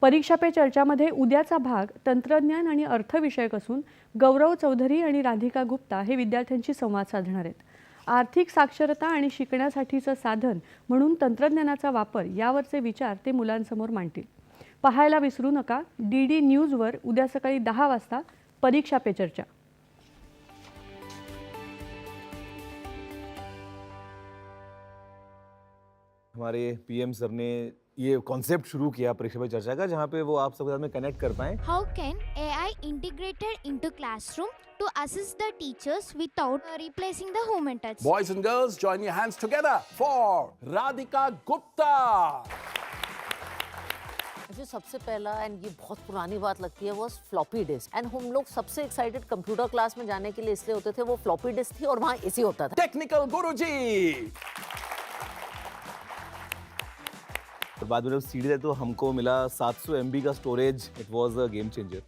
परीक्षा पे चर्चामध्ये उद्याचा भाग तंत्रज्ञान आणि अर्थविषयक असून गौरव चौधरी आणि राधिका गुप्ता हे विद्यार्थ्यांशी संवाद साधणार आहेत. आर्थिक साक्षरता आणि शिकण्यासाठीचं साधन म्हणून तंत्रज्ञानाचा वापर यावरचे विचार ते मुलांसमोर मांडतील. पाहायला विसरू नका DD न्यूजवर उद्या सकाळी 10 वाजता परीक्षा पे चर्चा. हमारे पीएम सर ने ये कॉन्सेप्ट शुरू किया परीक्षा पे चर्चा का, जहाँ पे वो आप सबके साथ में कनेक्ट कर पाएं. How can AI integrated into classroom to assist the teachers without replacing the human touch? Boys and girls, join your hands together for Radhika Gupta. मुझे सबसे पहला एंड ये बहुत पुरानी बात लगती है वो फ्लॉपी डिस्क एंड हम लोग सबसे एक्साइटेड कंप्यूटर क्लास में जाने के लिए इसलिए होते थे वो फ्लॉपी डिस्क थी और वहाँ एसी होता था. Technical Guruji. और बाद में जब सीडी है तो हमको मिला 700 MB का storage. It was a game changer.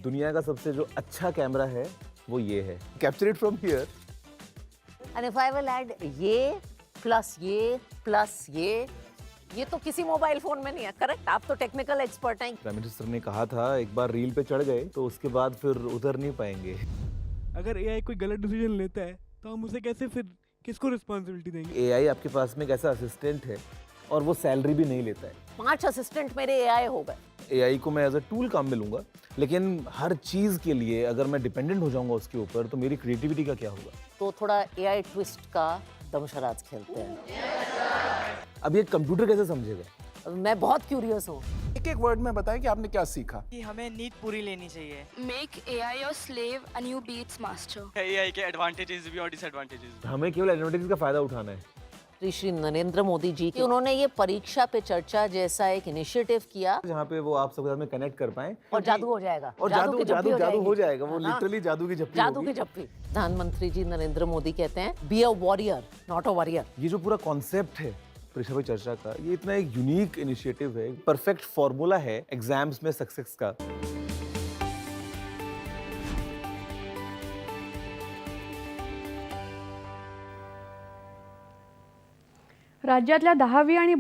दुनिया का सबसे जो अच्छा कैमरा है वो ये है. Capture it from here. And if I will add ये प्लस ये तो किसी मोबाइल फोन में नहीं है. करेक्ट. आप तो टेक्निकल एक्सपर्ट हैं. प्राइम मिनिस्टर ने कहा था एक बार रील पे चढ़ गए तो उसके बाद फिर उतर नहीं पाएंगे. अगर एआई कोई गलत डिसीजन लेता है तो हम उसे कैसे फिर किसको रिस्पॉन्सिबिलिटी देंगे? एआई आपके पास में एक ऐसा असिस्टेंट है और वो सैलरी भी नहीं लेता है. 5 असिस्टेंट मेरे एआई हो गए. एआई को मैं एज अ टूल काम में लूंगा, लेकिन हर चीज के लिए अगर मैं डिपेंडेंट हो जाऊंगा उसके ऊपर तो मेरी क्रिएटिविटी का क्या होगा. तो थोड़ा एआई ट्विस्ट का दमशराज खेलते हैं. अब ये कंप्यूटर कैसे समझेगा? मैं बहुत क्यूरियस हूँ. एक वर्ड में बताएं कि आपने क्या सीखा. कि हमें नीड पूरी लेनी चाहिए. Make AI your slave and you be its master. AI के एडवांटेजेस भी और डिसएडवांटेजेस. हमें केवल एडवांटेज का फायदा उठाना है. श्री नरेंद्र मोदी जी कि उन्होंने ये परीक्षा पे चर्चा जैसा एक इनिशिएटिव किया जहाँ पे वो आप सबके साथ में कनेक्ट कर पाएं और जादू हो जाएगा. और जादू हो जाएगा. वो लिटरली जादू की झप्पी जादू की होगी. झप्पी. प्रधानमंत्री जी नरेंद्र मोदी कहते हैं be a warrior not a warrior. ये जो पूरा कॉन्सेप्ट है परीक्षा पे चर्चा का, ये इतना एक यूनिक इनिशिएटिव है. परफेक्ट फॉर्मूला है एग्जाम्स में सक्सेस का. राज्यातल्या 10वी आणि